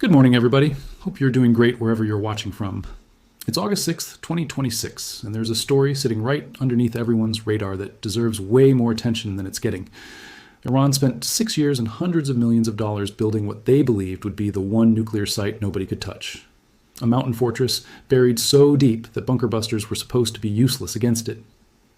Good morning, everybody. Hope you're doing great wherever you're watching from. It's August 6th, 2026, and there's a story sitting right underneath everyone's radar that deserves way more attention than it's getting. Iran spent 6 years and hundreds of millions of dollars building what they believed would be the one nuclear site nobody could touch. A mountain fortress buried so deep that bunker busters were supposed to be useless against it.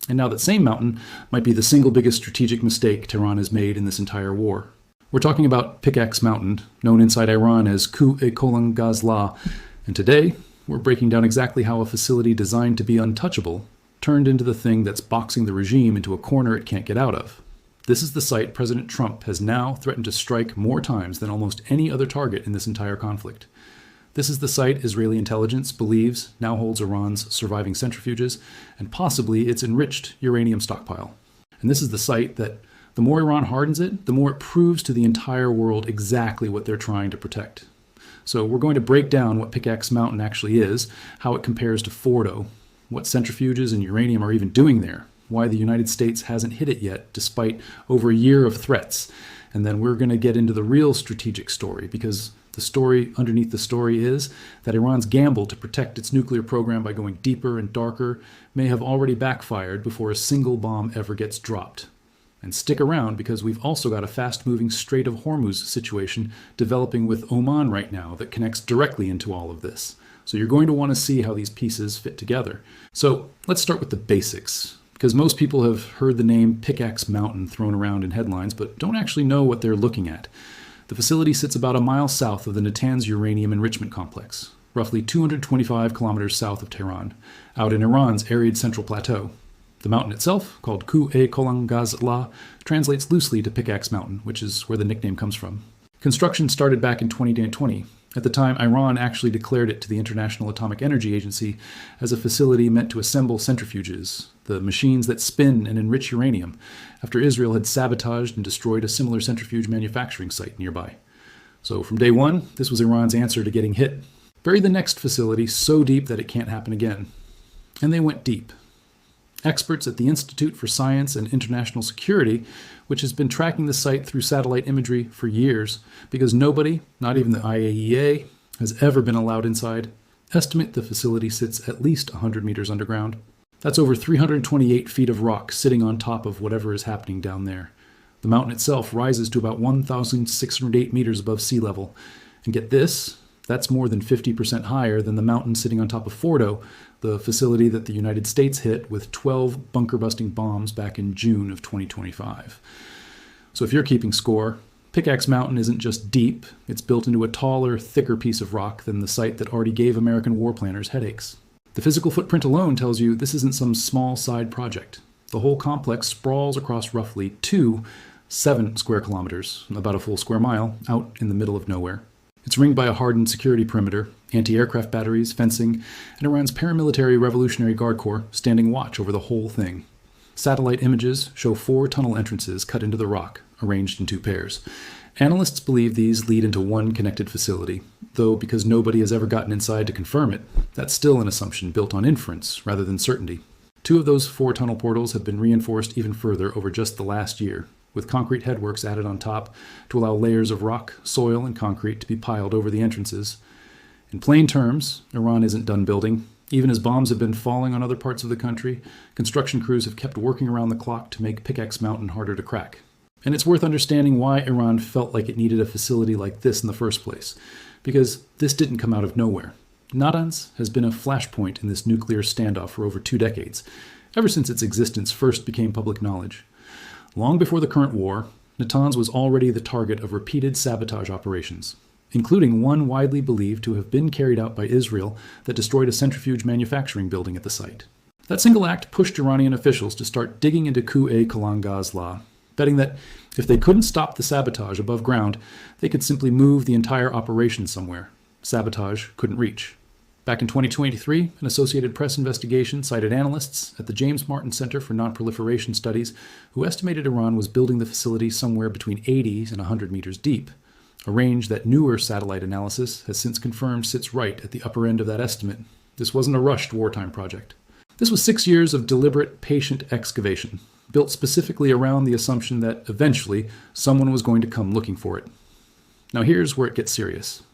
And now that same mountain might be the single biggest strategic mistake Tehran has made in this entire war. We're talking about Pickaxe Mountain, known inside Iran as Ku-e-Kolan-Gazla, and today we're breaking down exactly how a facility designed to be untouchable turned into the thing that's boxing the regime into a corner it can't get out of. This is the site President Trump has now threatened to strike more times than almost any other target in this entire conflict. This is the site Israeli intelligence believes now holds Iran's surviving centrifuges and possibly its enriched uranium stockpile. And this is the site that the more Iran hardens it, the more it proves to the entire world exactly what they're trying to protect. So we're going to break down what Pickaxe Mountain actually is, how it compares to Fordow, what centrifuges and uranium are even doing there, why the United States hasn't hit it yet despite over a year of threats. And then we're going to get into the real strategic story, because the story underneath the story is that Iran's gamble to protect its nuclear program by going deeper and darker may have already backfired before a single bomb ever gets dropped. And stick around, because we've also got a fast-moving Strait of Hormuz situation developing with Oman right now that connects directly into all of this. So you're going to want to see how these pieces fit together. So let's start with the basics, because most people have heard the name Pickaxe Mountain thrown around in headlines, but don't actually know what they're looking at. The facility sits about a mile south of the Natanz uranium enrichment complex, roughly 225 kilometers south of Tehran, out in Iran's arid central plateau. The mountain itself, called Ku-e-Kolan-Gazla, translates loosely to Pickaxe Mountain, which is where the nickname comes from. Construction started back in 2020. At the time, Iran actually declared it to the International Atomic Energy Agency as a facility meant to assemble centrifuges, the machines that spin and enrich uranium, after Israel had sabotaged and destroyed a similar centrifuge manufacturing site nearby. So from day one, this was Iran's answer to getting hit. Bury the next facility so deep that it can't happen again. And they went deep. Experts at the Institute for Science and International Security, which has been tracking the site through satellite imagery for years, because nobody, not even the IAEA, has ever been allowed inside, estimate the facility sits at least 100 meters underground. That's over 328 feet of rock sitting on top of whatever is happening down there. The mountain itself rises to about 1,608 meters above sea level. And get this, that's more than 50% higher than the mountain sitting on top of Fordow, the facility that the United States hit with 12 bunker-busting bombs back in June of 2025. So if you're keeping score, Pickaxe Mountain isn't just deep, it's built into a taller, thicker piece of rock than the site that already gave American war planners headaches. The physical footprint alone tells you this isn't some small side project. The whole complex sprawls across roughly 7 square kilometers, about a full square mile, out in the middle of nowhere. It's ringed by a hardened security perimeter, anti-aircraft batteries, fencing, and Iran's paramilitary Revolutionary Guard Corps standing watch over the whole thing. Satellite images show 4 tunnel entrances cut into the rock, arranged in 2 pairs. Analysts believe these lead into one connected facility, though because nobody has ever gotten inside to confirm it, that's still an assumption built on inference rather than certainty. 2 of those 4 tunnel portals have been reinforced even further over just the last year, with concrete headworks added on top to allow layers of rock, soil, and concrete to be piled over the entrances. In plain terms, Iran isn't done building. Even as bombs have been falling on other parts of the country, construction crews have kept working around the clock to make Pickaxe Mountain harder to crack. And it's worth understanding why Iran felt like it needed a facility like this in the first place, because this didn't come out of nowhere. Natanz has been a flashpoint in this nuclear standoff for over 2 decades, ever since its existence first became public knowledge. Long before the current war, Natanz was already the target of repeated sabotage operations, including one widely believed to have been carried out by Israel that destroyed a centrifuge manufacturing building at the site. That single act pushed Iranian officials to start digging into Ku-e-Kolan-Gazla, betting that if they couldn't stop the sabotage above ground, they could simply move the entire operation somewhere sabotage couldn't reach. Back in 2023, an Associated Press investigation cited analysts at the James Martin Center for Non-Proliferation Studies who estimated Iran was building the facility somewhere between 80 and 100 meters deep, a range that newer satellite analysis has since confirmed sits right at the upper end of that estimate. This wasn't a rushed wartime project. This was 6 years of deliberate, patient excavation, built specifically around the assumption that eventually someone was going to come looking for it. Now here's where it gets serious.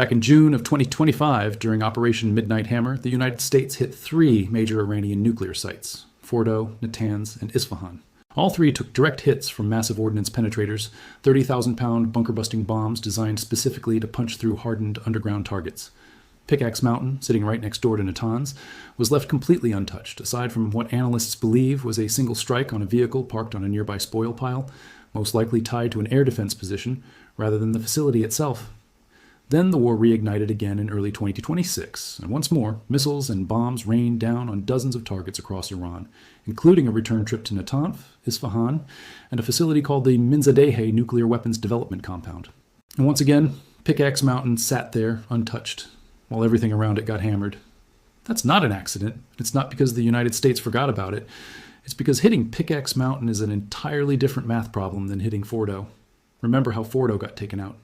Back in June of 2025, during Operation Midnight Hammer, the United States hit 3 major Iranian nuclear sites: Fordow, Natanz, and Isfahan. All 3 took direct hits from massive ordnance penetrators, 30,000-pound bunker-busting bombs designed specifically to punch through hardened underground targets. Pickaxe Mountain, sitting right next door to Natanz, was left completely untouched, aside from what analysts believe was a single strike on a vehicle parked on a nearby spoil pile, most likely tied to an air defense position, rather than the facility itself. Then the war reignited again in early 2026, and once more, missiles and bombs rained down on dozens of targets across Iran, including a return trip to Natanz, Isfahan, and a facility called the Minzadehe Nuclear Weapons Development Compound. And once again, Pickaxe Mountain sat there untouched, while everything around it got hammered. That's not an accident. It's not because the United States forgot about it. It's because hitting Pickaxe Mountain is an entirely different math problem than hitting Fordow. Remember how Fordow got taken out.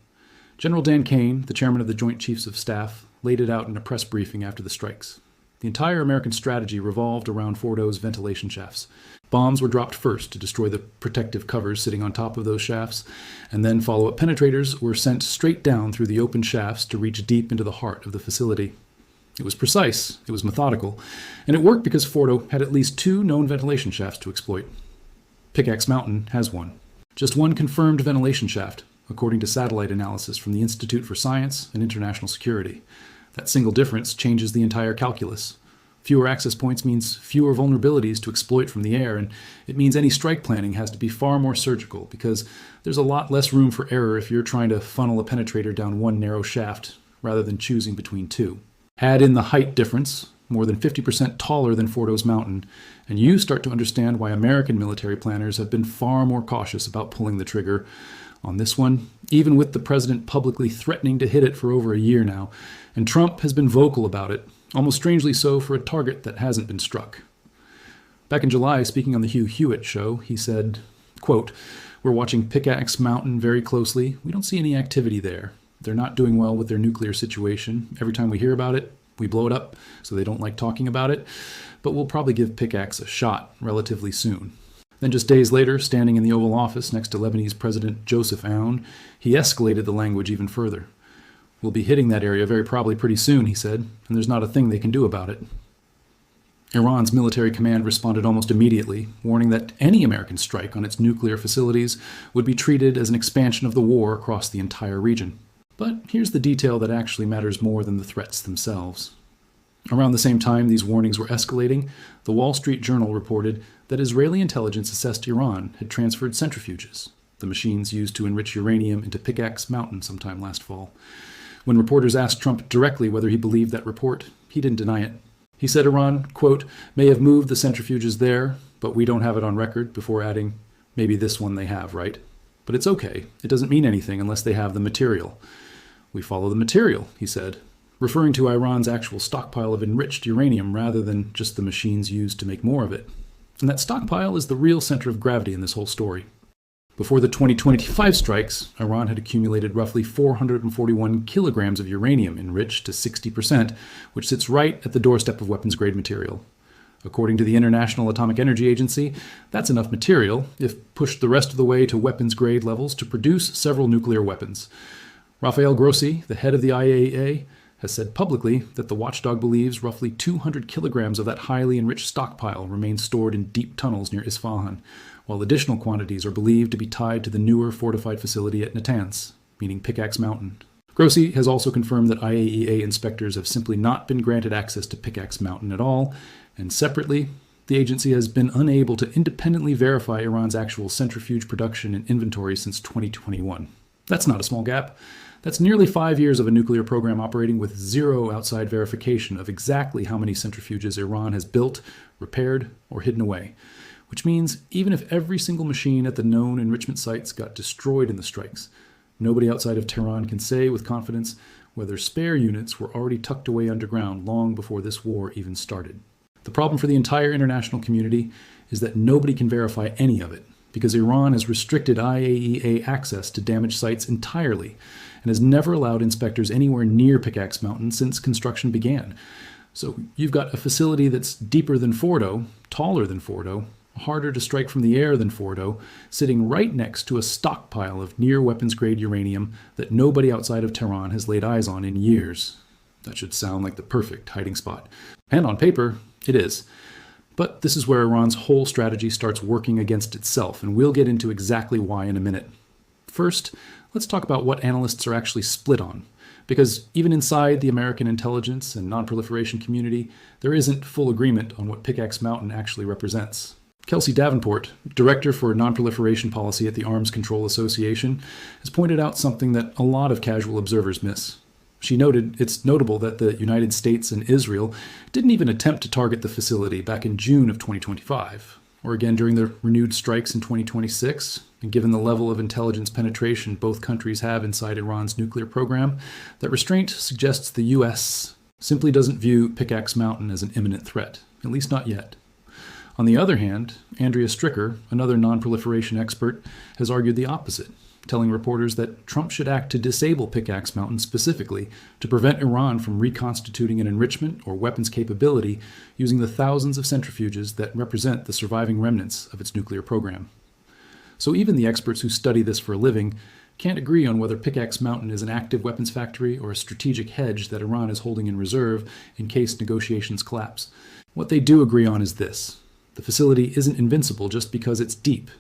General Dan Kane, the chairman of the Joint Chiefs of Staff, laid it out in a press briefing after the strikes. The entire American strategy revolved around Fordow's ventilation shafts. Bombs were dropped first to destroy the protective covers sitting on top of those shafts, and then follow-up penetrators were sent straight down through the open shafts to reach deep into the heart of the facility. It was precise, it was methodical, and it worked because Fordow had at least 2 known ventilation shafts to exploit. Pickaxe Mountain has one. Just one confirmed ventilation shaft, according to satellite analysis from the Institute for Science and International Security. That single difference changes the entire calculus. Fewer access points means fewer vulnerabilities to exploit from the air, and it means any strike planning has to be far more surgical, because there's a lot less room for error if you're trying to funnel a penetrator down one narrow shaft rather than choosing between 2. Add in the height difference, more than 50% taller than Fordow's mountain, and you start to understand why American military planners have been far more cautious about pulling the trigger on this one, even with the president publicly threatening to hit it for over a year now, and Trump has been vocal about it, almost strangely so for a target that hasn't been struck. Back in July, speaking on the Hugh Hewitt show, he said, quote, "We're watching Pickaxe Mountain very closely. We don't see any activity there. They're not doing well with their nuclear situation. Every time we hear about it, we blow it up, so they don't like talking about it. But we'll probably give Pickaxe a shot relatively soon." Then just days later, standing in the Oval Office next to Lebanese President Joseph Aoun, he escalated the language even further. "We'll be hitting that area very probably pretty soon," he said, "and there's not a thing they can do about it." Iran's military command responded almost immediately, warning that any American strike on its nuclear facilities would be treated as an expansion of the war across the entire region. But here's the detail that actually matters more than the threats themselves. Around the same time these warnings were escalating, the Wall Street Journal reported that Israeli intelligence assessed Iran had transferred centrifuges, the machines used to enrich uranium, into Pickaxe Mountain sometime last fall. When reporters asked Trump directly whether he believed that report, he didn't deny it. He said Iran, quote, "may have moved the centrifuges there, but we don't have it on record," before adding, "maybe this one they have, right? But it's okay. It doesn't mean anything unless they have the material." "We follow the material," he said, referring to Iran's actual stockpile of enriched uranium rather than just the machines used to make more of it. And that stockpile is the real center of gravity in this whole story. Before the 2025 strikes, Iran had accumulated roughly 441 kilograms of uranium enriched to 60%, which sits right at the doorstep of weapons-grade material. According to the International Atomic Energy Agency, that's enough material, if pushed the rest of the way to weapons-grade levels, to produce several nuclear weapons. Rafael Grossi, the head of the IAEA, has said publicly that the watchdog believes roughly 200 kilograms of that highly enriched stockpile remain stored in deep tunnels near Isfahan, while additional quantities are believed to be tied to the newer fortified facility at Natanz, meaning Pickaxe Mountain. Grossi has also confirmed that IAEA inspectors have simply not been granted access to Pickaxe Mountain at all, and separately, the agency has been unable to independently verify Iran's actual centrifuge production and inventory since 2021. That's not a small gap. That's nearly 5 years of a nuclear program operating with zero outside verification of exactly how many centrifuges Iran has built, repaired, or hidden away. Which means even if every single machine at the known enrichment sites got destroyed in the strikes, nobody outside of Tehran can say with confidence whether spare units were already tucked away underground long before this war even started. The problem for the entire international community is that nobody can verify any of it, because Iran has restricted IAEA access to damaged sites entirely, and has never allowed inspectors anywhere near Pickaxe Mountain since construction began. So you've got a facility that's deeper than Fordow, taller than Fordow, harder to strike from the air than Fordow, sitting right next to a stockpile of near weapons-grade uranium that nobody outside of Tehran has laid eyes on in years. That should sound like the perfect hiding spot. And on paper, it is. But this is where Iran's whole strategy starts working against itself, and we'll get into exactly why in a minute. First, let's talk about what analysts are actually split on. Because even inside the American intelligence and non-proliferation community, there isn't full agreement on what Pickaxe Mountain actually represents. Kelsey Davenport, Director for Non-Proliferation Policy at the Arms Control Association, has pointed out something that a lot of casual observers miss. She noted it's notable that the United States and Israel didn't even attempt to target the facility back in June of 2025, or again during the renewed strikes in 2026, and given the level of intelligence penetration both countries have inside Iran's nuclear program, that restraint suggests the U.S. simply doesn't view Pickaxe Mountain as an imminent threat, at least not yet. On the other hand, Andrea Stricker, another non-proliferation expert, has argued the opposite, telling reporters that Trump should act to disable Pickaxe Mountain specifically to prevent Iran from reconstituting an enrichment or weapons capability using the thousands of centrifuges that represent the surviving remnants of its nuclear program. So even the experts who study this for a living can't agree on whether Pickaxe Mountain is an active weapons factory or a strategic hedge that Iran is holding in reserve in case negotiations collapse. What they do agree on is this: the facility isn't invincible just because it's deep.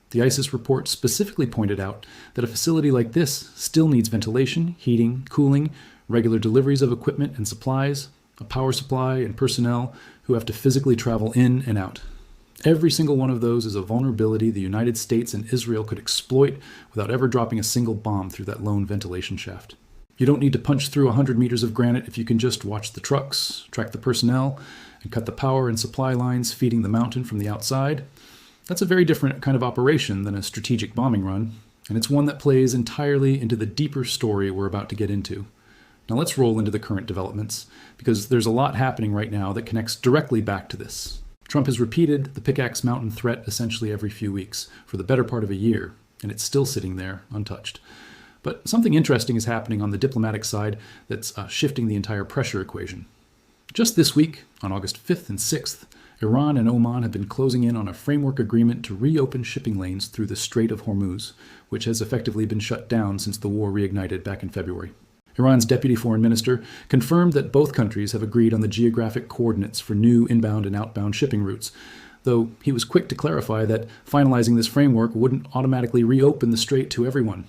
The ISIS report specifically pointed out that a facility like this still needs ventilation, heating, cooling, regular deliveries of equipment and supplies, a power supply, and personnel who have to physically travel in and out. Every single one of those is a vulnerability the United States and Israel could exploit without ever dropping a single bomb through that lone ventilation shaft. You don't need to punch through 100 meters of granite if you can just watch the trucks, track the personnel, and cut the power and supply lines feeding the mountain from the outside. That's a very different kind of operation than a strategic bombing run, and it's one that plays entirely into the deeper story we're about to get into. Now let's roll into the current developments, because there's a lot happening right now that connects directly back to this. Trump has repeated the Pickaxe Mountain threat essentially every few weeks for the better part of a year, and it's still sitting there untouched. But something interesting is happening on the diplomatic side that's shifting the entire pressure equation. Just this week, on August 5th and 6th, Iran and Oman have been closing in on a framework agreement to reopen shipping lanes through the Strait of Hormuz, which has effectively been shut down since the war reignited back in February. Iran's deputy foreign minister confirmed that both countries have agreed on the geographic coordinates for new inbound and outbound shipping routes, though he was quick to clarify that finalizing this framework wouldn't automatically reopen the strait to everyone.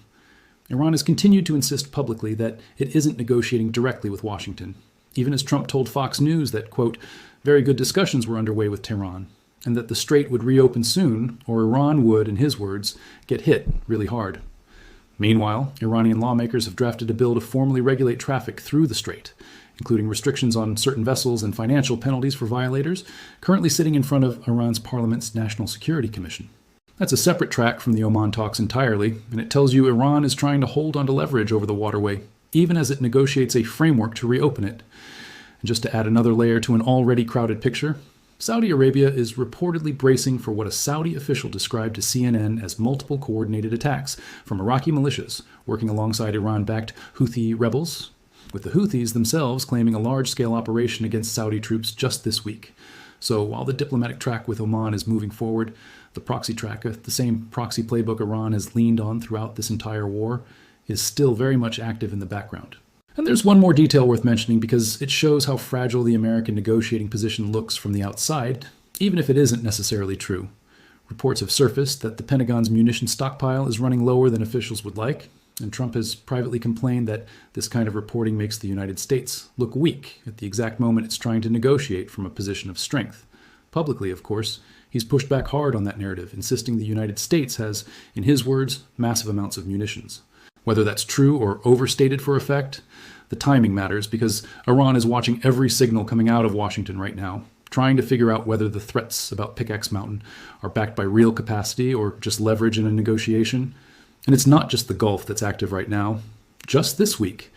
Iran has continued to insist publicly that it isn't negotiating directly with Washington, even as Trump told Fox News that, quote, very good discussions were underway with Tehran, and that the strait would reopen soon, or Iran would, in his words, get hit really hard. Meanwhile, Iranian lawmakers have drafted a bill to formally regulate traffic through the strait, including restrictions on certain vessels and financial penalties for violators, currently sitting in front of Iran's parliament's National Security Commission. That's a separate track from the Oman talks entirely, and it tells you Iran is trying to hold onto leverage over the waterway, even as it negotiates a framework to reopen it. And just to add another layer to an already crowded picture, Saudi Arabia is reportedly bracing for what a Saudi official described to CNN as multiple coordinated attacks from Iraqi militias working alongside Iran-backed Houthi rebels, with the Houthis themselves claiming a large-scale operation against Saudi troops just this week. So while the diplomatic track with Oman is moving forward, the proxy track, the same proxy playbook Iran has leaned on throughout this entire war, is still very much active in the background. And there's one more detail worth mentioning because it shows how fragile the American negotiating position looks from the outside, even if it isn't necessarily true. Reports have surfaced that the Pentagon's munitions stockpile is running lower than officials would like, and Trump has privately complained that this kind of reporting makes the United States look weak at the exact moment it's trying to negotiate from a position of strength. Publicly, of course, he's pushed back hard on that narrative, insisting the United States has, in his words, massive amounts of munitions. Whether that's true or overstated for effect, the timing matters because Iran is watching every signal coming out of Washington right now, trying to figure out whether the threats about Pickaxe Mountain are backed by real capacity or just leverage in a negotiation. And it's not just the Gulf that's active right now. Just this week,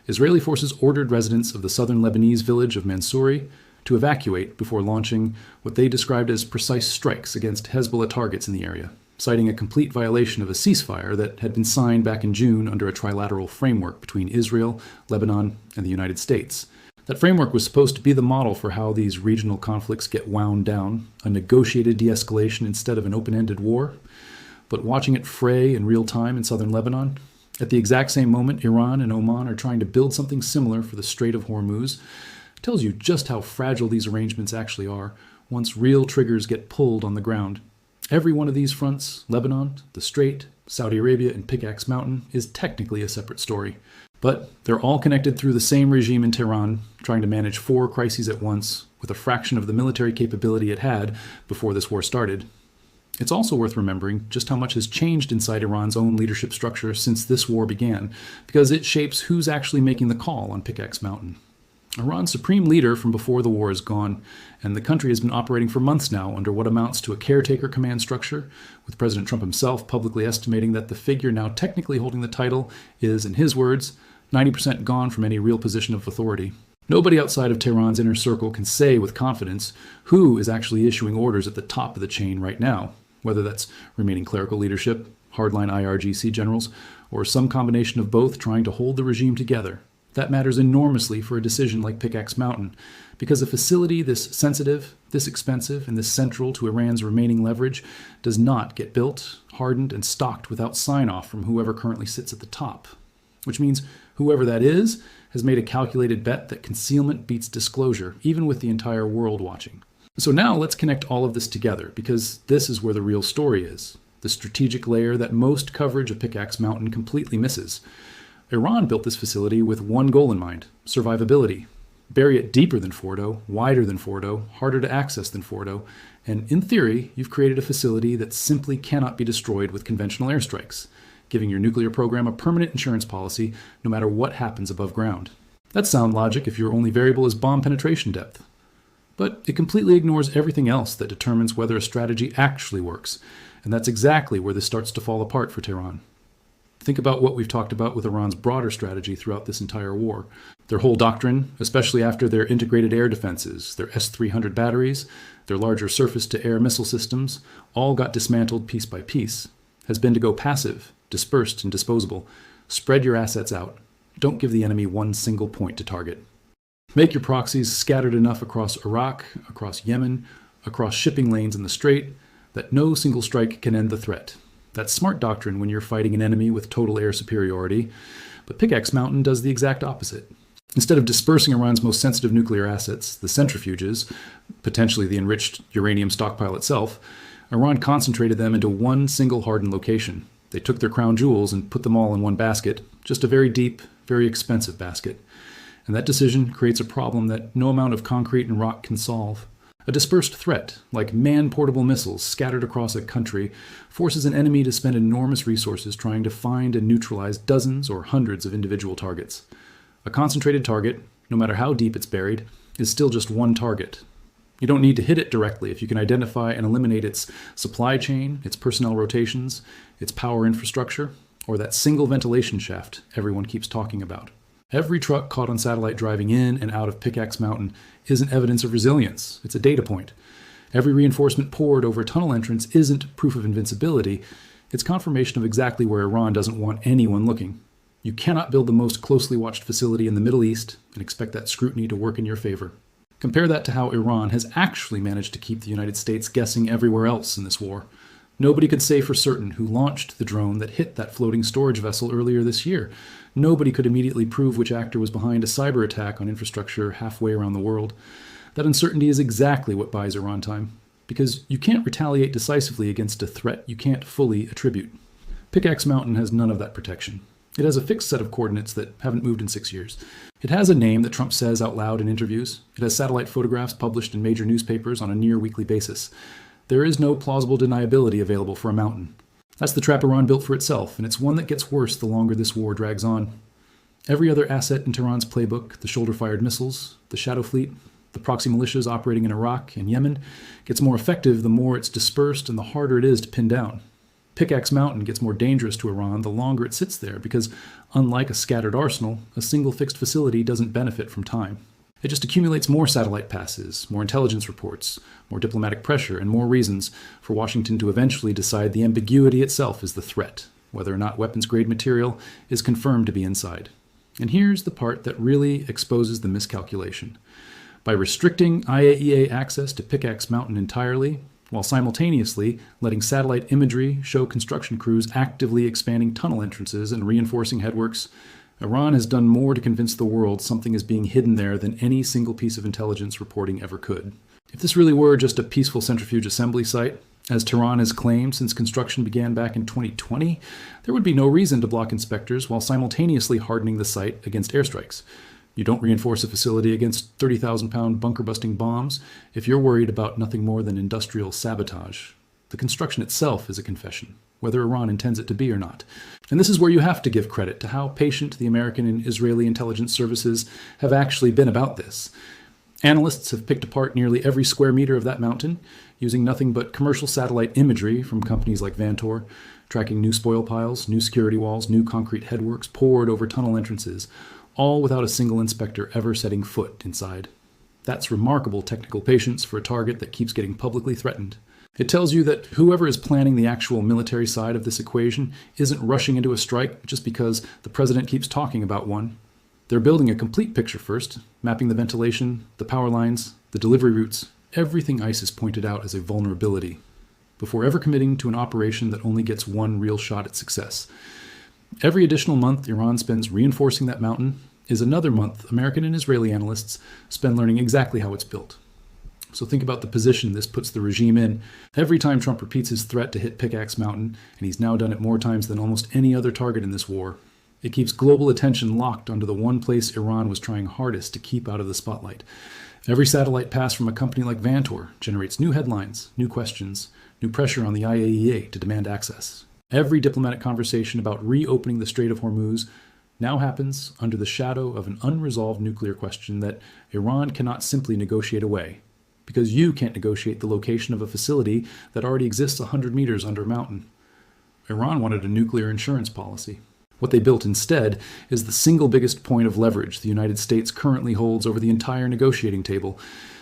Israeli forces ordered residents of the southern Lebanese village of Mansouri to evacuate before launching what they described as precise strikes against Hezbollah targets in the area, citing a complete violation of a ceasefire that had been signed back in June under a trilateral framework between Israel, Lebanon, and the United States. That framework was supposed to be the model for how these regional conflicts get wound down, a negotiated de-escalation instead of an open-ended war. But watching it fray in real time in southern Lebanon, at the exact same moment Iran and Oman are trying to build something similar for the Strait of Hormuz, tells you just how fragile these arrangements actually are once real triggers get pulled on the ground. Every one of these fronts, Lebanon, the Strait, Saudi Arabia, and Pickaxe Mountain, is technically a separate story. But they're all connected through the same regime in Tehran, trying to manage 4 crises at once, with a fraction of the military capability it had before this war started. It's also worth remembering just how much has changed inside Iran's own leadership structure since this war began, because it shapes who's actually making the call on Pickaxe Mountain. Iran's supreme leader from before the war is gone, and the country has been operating for months now under what amounts to a caretaker command structure, with President Trump himself publicly estimating that the figure now technically holding the title is, in his words, 90% gone from any real position of authority. Nobody outside of Tehran's inner circle can say with confidence who is actually issuing orders at the top of the chain right now, whether that's remaining clerical leadership, hardline IRGC generals, or some combination of both trying to hold the regime together. That matters enormously for a decision like Pickaxe Mountain, because a facility this sensitive, this expensive, and this central to Iran's remaining leverage does not get built, hardened, and stocked without sign-off from whoever currently sits at the top. Which means whoever that is has made a calculated bet that concealment beats disclosure, even with the entire world watching. So now let's connect all of this together, because this is where the real story is, the strategic layer that most coverage of Pickaxe Mountain completely misses. Iran built this facility with one goal in mind: survivability. Bury it deeper than Fordow, wider than Fordow, harder to access than Fordow, and in theory, you've created a facility that simply cannot be destroyed with conventional airstrikes, giving your nuclear program a permanent insurance policy no matter what happens above ground. That's sound logic if your only variable is bomb penetration depth. But it completely ignores everything else that determines whether a strategy actually works, and that's exactly where this starts to fall apart for Tehran. Think about what we've talked about with Iran's broader strategy throughout this entire war. Their whole doctrine, especially after their integrated air defenses, their S-300 batteries, their larger surface-to-air missile systems, all got dismantled piece by piece, has been to go passive, dispersed, and disposable. Spread your assets out. Don't give the enemy one single point to target. Make your proxies scattered enough across Iraq, across Yemen, across shipping lanes in the Strait, that no single strike can end the threat. That's smart doctrine when you're fighting an enemy with total air superiority, but Pickaxe Mountain does the exact opposite. Instead of dispersing Iran's most sensitive nuclear assets, the centrifuges, potentially the enriched uranium stockpile itself, Iran concentrated them into one single hardened location. They took their crown jewels and put them all in one basket, just a very deep, very expensive basket. And that decision creates a problem that no amount of concrete and rock can solve. A dispersed threat, like man-portable missiles scattered across a country, forces an enemy to spend enormous resources trying to find and neutralize dozens or hundreds of individual targets. A concentrated target, no matter how deep it's buried, is still just one target. You don't need to hit it directly if you can identify and eliminate its supply chain, its personnel rotations, its power infrastructure, or that single ventilation shaft everyone keeps talking about. Every truck caught on satellite driving in and out of Pickaxe Mountain isn't evidence of resilience, it's a data point. Every reinforcement poured over a tunnel entrance isn't proof of invincibility, it's confirmation of exactly where Iran doesn't want anyone looking. You cannot build the most closely watched facility in the Middle East and expect that scrutiny to work in your favor. Compare that to how Iran has actually managed to keep the United States guessing everywhere else in this war. Nobody could say for certain who launched the drone that hit that floating storage vessel earlier this year. Nobody could immediately prove which actor was behind a cyber attack on infrastructure halfway around the world. That uncertainty is exactly what buys Iran time, because you can't retaliate decisively against a threat you can't fully attribute. Pickaxe Mountain has none of that protection. It has a fixed set of coordinates that haven't moved in 6 years. It has a name that Trump says out loud in interviews. It has satellite photographs published in major newspapers on a near-weekly basis. There is no plausible deniability available for a mountain. That's the trap Iran built for itself, and it's one that gets worse the longer this war drags on. Every other asset in Tehran's playbook, the shoulder-fired missiles, the shadow fleet, the proxy militias operating in Iraq and Yemen, gets more effective the more it's dispersed and the harder it is to pin down. Pickaxe Mountain gets more dangerous to Iran the longer it sits there because, unlike a scattered arsenal, a single fixed facility doesn't benefit from time. It just accumulates more satellite passes, more intelligence reports, more diplomatic pressure, and more reasons for Washington to eventually decide the ambiguity itself is the threat, whether or not weapons-grade material is confirmed to be inside. And here's the part that really exposes the miscalculation. By restricting IAEA access to Pickaxe Mountain entirely, while simultaneously letting satellite imagery show construction crews actively expanding tunnel entrances and reinforcing headworks, Iran has done more to convince the world something is being hidden there than any single piece of intelligence reporting ever could. If this really were just a peaceful centrifuge assembly site, as Tehran has claimed since construction began back in 2020, there would be no reason to block inspectors while simultaneously hardening the site against airstrikes. You don't reinforce a facility against 30,000-pound bunker-busting bombs if you're worried about nothing more than industrial sabotage. The construction itself is a confession, whether Iran intends it to be or not. And this is where you have to give credit to how patient the American and Israeli intelligence services have actually been about this. Analysts have picked apart nearly every square meter of that mountain, using nothing but commercial satellite imagery from companies like Vantor, tracking new spoil piles, new security walls, new concrete headworks poured over tunnel entrances, all without a single inspector ever setting foot inside. That's remarkable technical patience for a target that keeps getting publicly threatened. It tells you that whoever is planning the actual military side of this equation isn't rushing into a strike just because the president keeps talking about one. They're building a complete picture first, mapping the ventilation, the power lines, the delivery routes, everything ISIS pointed out as a vulnerability, before ever committing to an operation that only gets one real shot at success. Every additional month Iran spends reinforcing that mountain is another month American and Israeli analysts spend learning exactly how it's built. So think about the position this puts the regime in. Every time Trump repeats his threat to hit Pickaxe Mountain, and he's now done it more times than almost any other target in this war, it keeps global attention locked onto the one place Iran was trying hardest to keep out of the spotlight. Every satellite pass from a company like Vantor generates new headlines, new questions, new pressure on the IAEA to demand access. Every diplomatic conversation about reopening the Strait of Hormuz now happens under the shadow of an unresolved nuclear question that Iran cannot simply negotiate away, because you can't negotiate the location of a facility that already exists 100 meters under a mountain. Iran wanted a nuclear insurance policy. What they built instead is the single biggest point of leverage the United States currently holds over the entire negotiating table,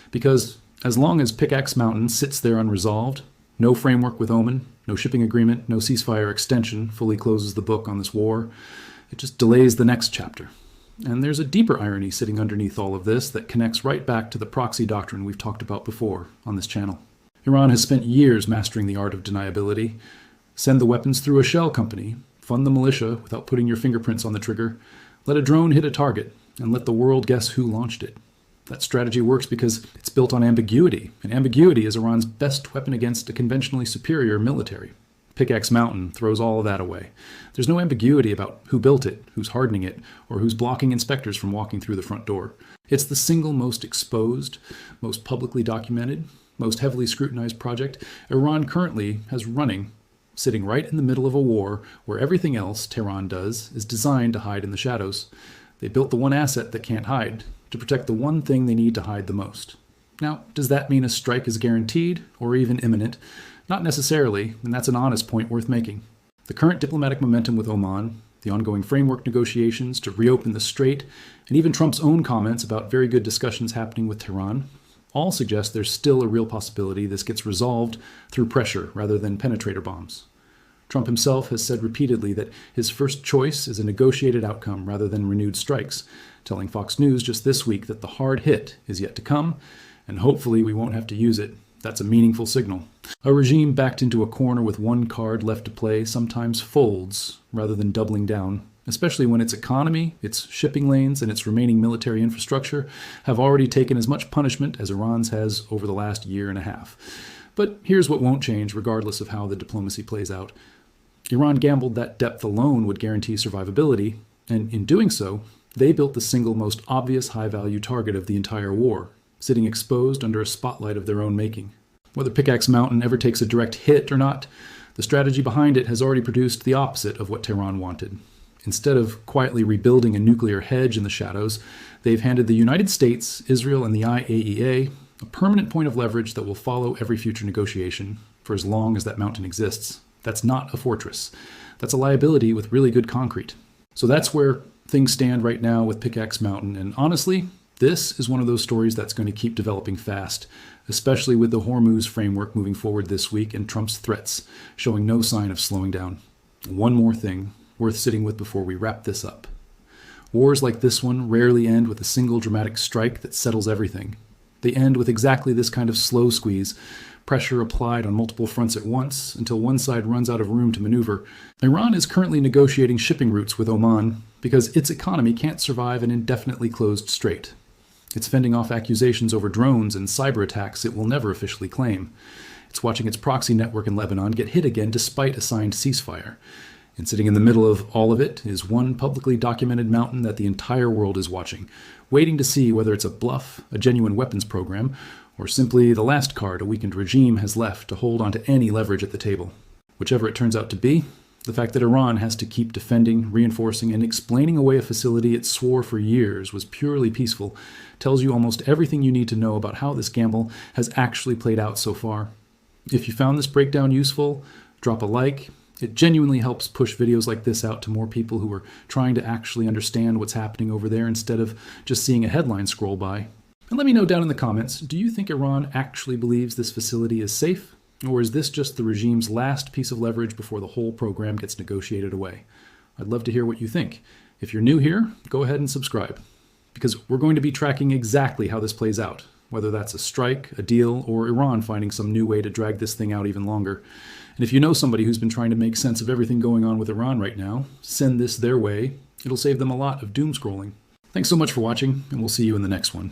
because as long as Pickaxe Mountain sits there unresolved, no framework with Oman, no shipping agreement, no ceasefire extension fully closes the book on this war. It just delays the next chapter. And there's a deeper irony sitting underneath all of this that connects right back to the proxy doctrine we've talked about before on this channel. Iran has spent years mastering the art of deniability. Send the weapons through a shell company, fund the militia without putting your fingerprints on the trigger, let a drone hit a target, and let the world guess who launched it. That strategy works because it's built on ambiguity, and ambiguity is Iran's best weapon against a conventionally superior military. Pickaxe Mountain throws all of that away. There's no ambiguity about who built it, who's hardening it, or who's blocking inspectors from walking through the front door. It's the single most exposed, most publicly documented, most heavily scrutinized project Iran currently has running, sitting right in the middle of a war where everything else Tehran does is designed to hide in the shadows. They built the one asset that can't hide, to protect the one thing they need to hide the most. Now, does that mean a strike is guaranteed or even imminent? Not necessarily, and that's an honest point worth making. The current diplomatic momentum with Oman, the ongoing framework negotiations to reopen the strait, and even Trump's own comments about very good discussions happening with Tehran, all suggest there's still a real possibility this gets resolved through pressure rather than penetrator bombs. Trump himself has said repeatedly that his first choice is a negotiated outcome rather than renewed strikes, telling Fox News just this week that the hard hit is yet to come, and hopefully we won't have to use it. That's a meaningful signal. A regime backed into a corner with one card left to play sometimes folds rather than doubling down, especially when its economy, its shipping lanes, and its remaining military infrastructure have already taken as much punishment as Iran's has over the last year and a half. But here's what won't change regardless of how the diplomacy plays out. Iran gambled that depth alone would guarantee survivability, and in doing so, they built the single most obvious high-value target of the entire war, sitting exposed under a spotlight of their own making. Whether Pickaxe Mountain ever takes a direct hit or not, the strategy behind it has already produced the opposite of what Tehran wanted. Instead of quietly rebuilding a nuclear hedge in the shadows, they've handed the United States, Israel, and the IAEA a permanent point of leverage that will follow every future negotiation for as long as that mountain exists. That's not a fortress. That's a liability with really good concrete. So that's where things stand right now with Pickaxe Mountain, and honestly, this is one of those stories that's going to keep developing fast, especially with the Hormuz framework moving forward this week and Trump's threats showing no sign of slowing down. One more thing worth sitting with before we wrap this up. Wars like this one rarely end with a single dramatic strike that settles everything. They end with exactly this kind of slow squeeze, pressure applied on multiple fronts at once until one side runs out of room to maneuver. Iran is currently negotiating shipping routes with Oman because its economy can't survive an indefinitely closed strait. It's fending off accusations over drones and cyber attacks it will never officially claim. It's watching its proxy network in Lebanon get hit again despite a signed ceasefire. And sitting in the middle of all of it is one publicly documented mountain that the entire world is watching, waiting to see whether it's a bluff, a genuine weapons program, or simply the last card a weakened regime has left to hold onto any leverage at the table. Whichever it turns out to be, the fact that Iran has to keep defending, reinforcing, and explaining away a facility it swore for years was purely peaceful tells you almost everything you need to know about how this gamble has actually played out so far. If you found this breakdown useful, drop a like. It genuinely helps push videos like this out to more people who are trying to actually understand what's happening over there instead of just seeing a headline scroll by. And let me know down in the comments, do you think Iran actually believes this facility is safe? Or is this just the regime's last piece of leverage before the whole program gets negotiated away? I'd love to hear what you think. If you're new here, go ahead and subscribe, because we're going to be tracking exactly how this plays out, whether that's a strike, a deal, or Iran finding some new way to drag this thing out even longer. And if you know somebody who's been trying to make sense of everything going on with Iran right now, send this their way. It'll save them a lot of doom scrolling. Thanks so much for watching, and we'll see you in the next one.